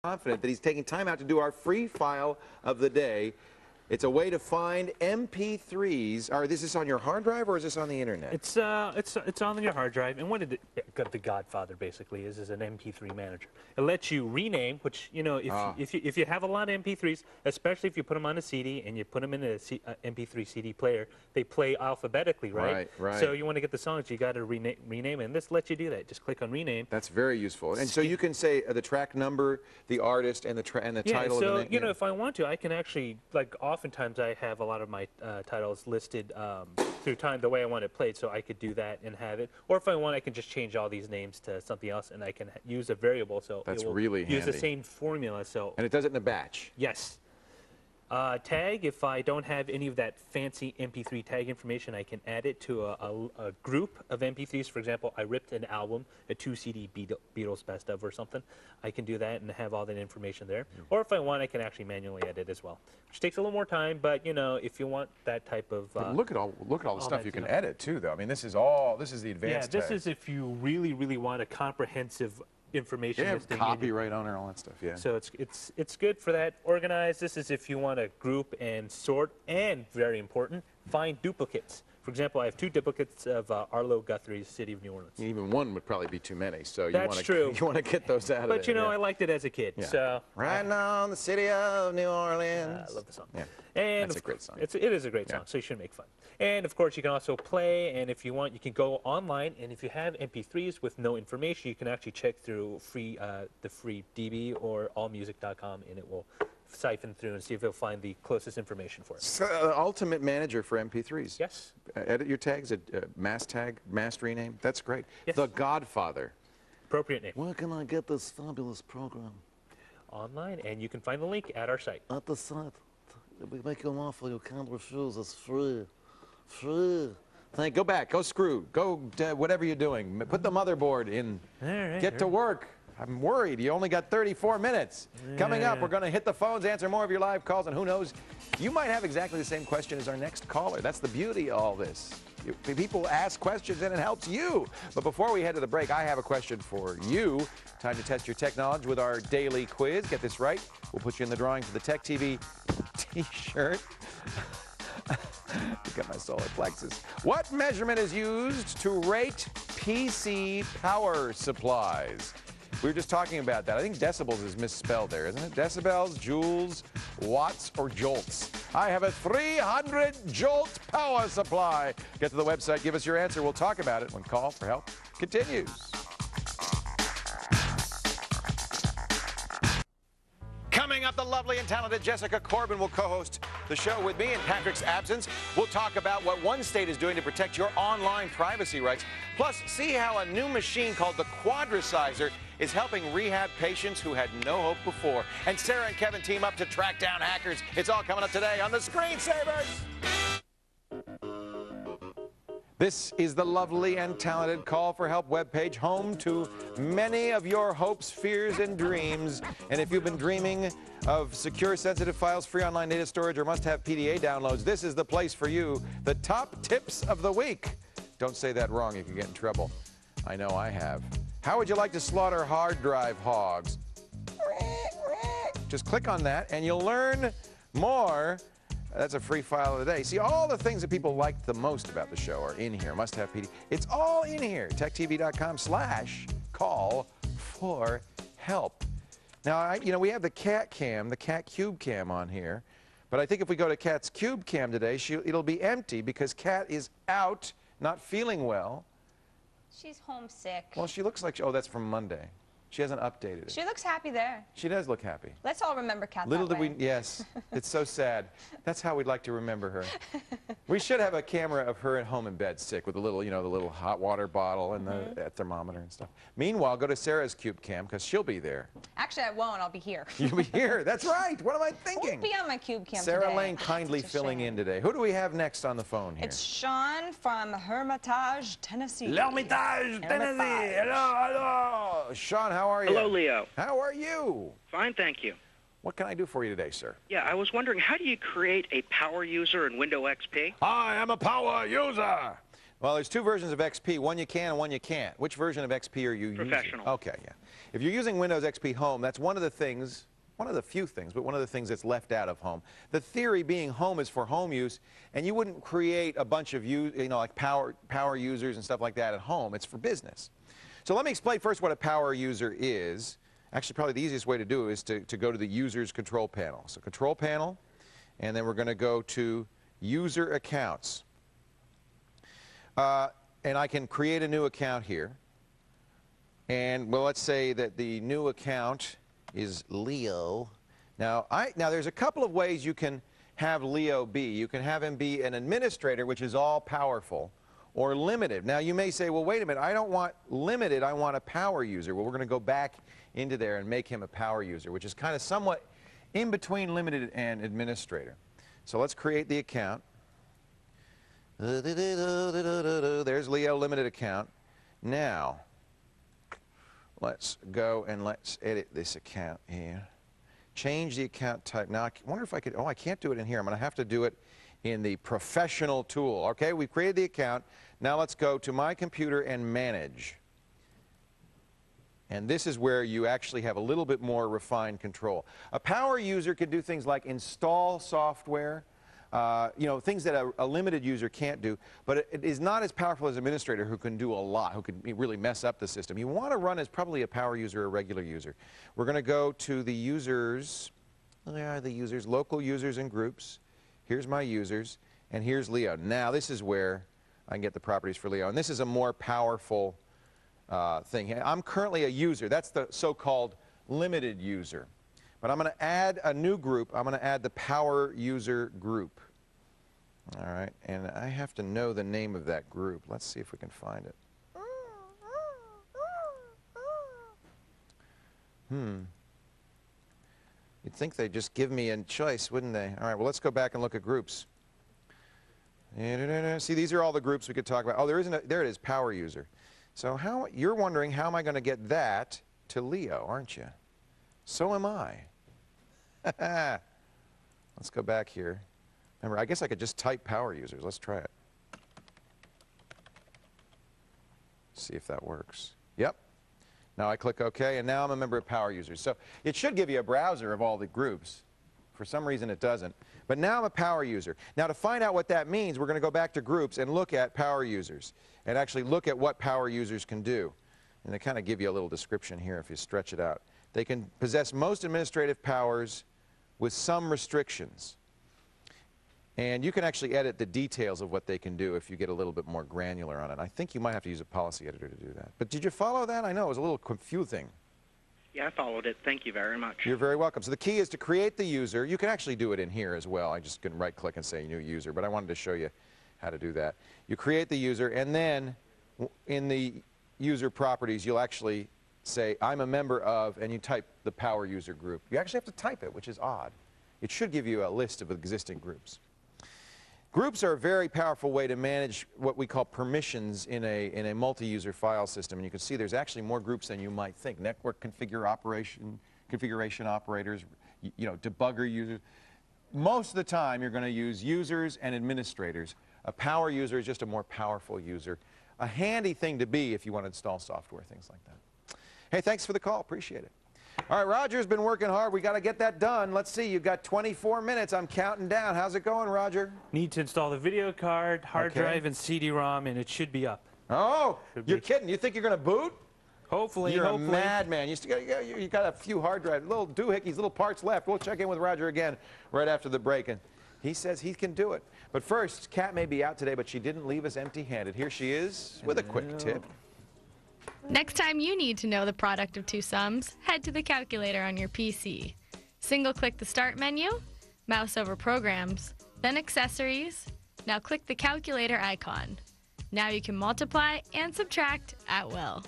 confident that he's taking time out to do our free file of the day. It's a way to find MP3s. Is this on your hard drive or is this on the internet? It's on your hard drive. And what the Godfather basically is an MP3 manager. It lets you rename, which if you have a lot of MP3s, especially if you put them on a CD and you put them in a MP3 CD player, they play alphabetically, right? Right. So you want to get the songs, you got to rename it. And this lets you do that. Just click on rename. That's very useful. And so you can say the track number, the artist, and the title. So of the if I want to, I can actually oftentimes I have a lot of my titles listed through time the way I want it played, so I could do that and have it. Or if I want, I can just change all these names to something else, and I can use a variable, so that's it will really use handy. the same formula. So and it does it in a batch. Yes. Tag, if I don't have any of that fancy MP3 tag information, I can add it to a group of MP3s. For example, I ripped an album, a 2-CD Beatles best of or something. I can do that and have all that information there. Or if I want, I can actually manually edit as well, which takes a little more time. But if you want that type of look at all the stuff you can edit too, though. I mean, this is the advanced. Yeah, this is if you really want a comprehensive information. Yeah, copyright owner, all that stuff. Yeah. So it's good for that. Organize. This is if you want to group and sort, and very important, find duplicates. For example, I have 2 duplicates of Arlo Guthrie's City of New Orleans. Even one would probably be too many. So That's true. You want to get those out of there. But I liked it as a kid. Yeah. So right now in the city of New Orleans. I love the song. Yeah. And that's a great song. It is a great song, so you should make fun. And of course, you can also play, and if you want, you can go online, and if you have MP3s with no information, you can actually check through the free DB or allmusic.com, and it will siphon through and see if it'll find the closest information for it. So, ultimate manager for MP3s. Yes. Edit your tags, mass tag, mass rename. That's great. Yes. The Godfather. Appropriate name. Where can I get this fabulous program? Online, and you can find the link at our site. At the site. We make an offer you can't refuse. It's free. Free. Go back. Go screw. Go whatever you're doing. Put the motherboard in. All right, Get to work. I'm worried. You only got 34 minutes. Coming up, we're going to hit the phones, answer more of your live calls, and who knows, you might have exactly the same question as our next caller. That's the beauty of all this. People ask questions, and it helps you. But before we head to the break, I have a question for you. Time to test your tech knowledge with our daily quiz. Get this right. We'll put you in the drawing for the Tech TV T-shirt. Look at my solar plexus. What measurement is used to rate PC power supplies? We were just talking about that. I think decibels is misspelled there, isn't it? Decibels, joules, watts, or jolts. I have a 300 jolt power supply. Get to the website, give us your answer. We'll talk about it when Call for Help continues. Coming up, the lovely and talented Jessica Corbin will co-host the show with me in Patrick's absence. We'll talk about what one state is doing to protect your online privacy rights. Plus, see how a new machine called the Quadricizer is helping rehab patients who had no hope before. And Sarah and Kevin team up to track down hackers. It's all coming up today on the Screensavers. This is the lovely and talented Call for Help webpage, home to many of your hopes, fears, and dreams. And if you've been dreaming of secure, sensitive files, free online data storage, or must-have PDA downloads, this is the place for you. The top tips of the week. Don't say that wrong, you can get in trouble. I know I have. How would you like to slaughter hard drive hogs? Just click on that, and you'll learn more. That's a free file of the day. See, all the things that people liked the most about the show are in here. Must have PD. It's all in here. TechTV.com/call for help. Now, we have the cat cam, the cat cube cam on here. But I think if we go to Cat's cube cam today, it'll be empty because Cat is out, not feeling well. She's homesick. Well, she looks like, that's from Monday. She hasn't updated it. She looks happy there. She does look happy. Let's all remember Kat Little that did way. we, yes. It's so sad. That's how we'd like to remember her. We should have a camera of her at home in bed sick with the little, the little hot water bottle and the thermometer and stuff. Meanwhile, go to Sarah's cube cam because she'll be there. Actually, I won't. I'll be here. You'll be here. That's right. What am I thinking? I won't be on my cube cam Sarah today. Lane kindly filling in today. Who do we have next on the phone here? It's Sean from Hermitage, Tennessee. Hermitage, Tennessee. Hello, hello. Sean, how are you? Hello, Leo. How are you? Fine, thank you. What can I do for you today, sir? Yeah, I was wondering, how do you create a power user in Windows XP? I am a power user. Well, there's two versions of XP. One you can and one you can't. Which version of XP are you using? Professional. Okay, yeah. If you're using Windows XP Home, that's one of the things, one of the few things, but one of the things that's left out of Home. The theory being Home is for home use, and you wouldn't create a bunch of like power users and stuff like that at home. It's for business. So let me explain first what a power user is. Actually, probably the easiest way to do it is to go to the user's control panel. So control panel, and then we're going to go to user accounts. And I can create a new account here. And, well, let's say that the new account is Leo. Now there's a couple of ways you can have Leo be. You can have him be an administrator, which is all powerful, or limited. Now, you may say, well, wait a minute, I don't want limited, I want a power user. Well, we're going to go back into there and make him a power user, which is kind of somewhat in between limited and administrator. So let's create the account. There's Leo limited account. Now, let's go and let's edit this account here. Change the account type. Now, I wonder if I could, oh, I can't do it in here. I'm going to have to do it in the professional tool. Okay, we've created the account. Now let's go to my computer and manage. And this is where you actually have a little bit more refined control. A power user can do things like install software, things that a limited user can't do, but it is not as powerful as an administrator who can do a lot, who can really mess up the system. You want to run as probably a power user or a regular user. We're going to go to the users, local users and groups. Here's my users, and here's Leo. Now this is where I can get the properties for Leo, and this is a more powerful thing. I'm currently a user. That's the so-called limited user. But I'm going to add a new group. I'm going to add the power user group. All right, and I have to know the name of that group. Let's see if we can find it. You'd think they'd just give me a choice, wouldn't they? All right, well, let's go back and look at groups. See, these are all the groups we could talk about. Oh, there it is, power user. So you're wondering, how am I going to get that to Leo, aren't you? So am I. Let's go back here. Remember, I guess I could just type power users. Let's try it. See if that works. Yep. Now I click OK, and now I'm a member of power users. So it should give you a browser of all the groups. For some reason it doesn't. But now I'm a power user. Now to find out what that means, we're going to go back to groups and look at power users and actually look at what power users can do. And they kind of give you a little description here if you stretch it out. They can possess most administrative powers with some restrictions. And you can actually edit the details of what they can do if you get a little bit more granular on it. I think you might have to use a policy editor to do that. But did you follow that? I know it was a little confusing. Yeah, I followed it. Thank you very much. You're very welcome. So the key is to create the user. You can actually do it in here as well. I just can right-click and say new user, but I wanted to show you how to do that. You create the user, and then in the user properties, you'll actually say, I'm a member of, and you type the power user group. You actually have to type it, which is odd. It should give you a list of existing groups. Groups are a very powerful way to manage what we call permissions in a multi-user file system. And you can see there's actually more groups than you might think. Network configuration operators, debugger users. Most of the time, you're going to use users and administrators. A power user is just a more powerful user. A handy thing to be if you want to install software, things like that. Hey, thanks for the call. Appreciate it. All right, Roger's been working hard. We got to get that done. Let's see. You've got 24 minutes. I'm counting down. How's it going, Roger? Need to install the video card, hard drive, and CD-ROM, and it should be up. Oh, you're kidding. You think you're going to boot? Hopefully. You're a madman. You got a few hard drives, little doohickeys, little parts left. We'll check in with Roger again right after the break. And he says he can do it. But first, Kat may be out today, but she didn't leave us empty-handed. Here she is with a quick tip. Next time you need to know the product of two sums, head to the calculator on your PC. Single-click the Start menu, mouse over Programs, then Accessories. Now click the calculator icon. Now you can multiply and subtract at will.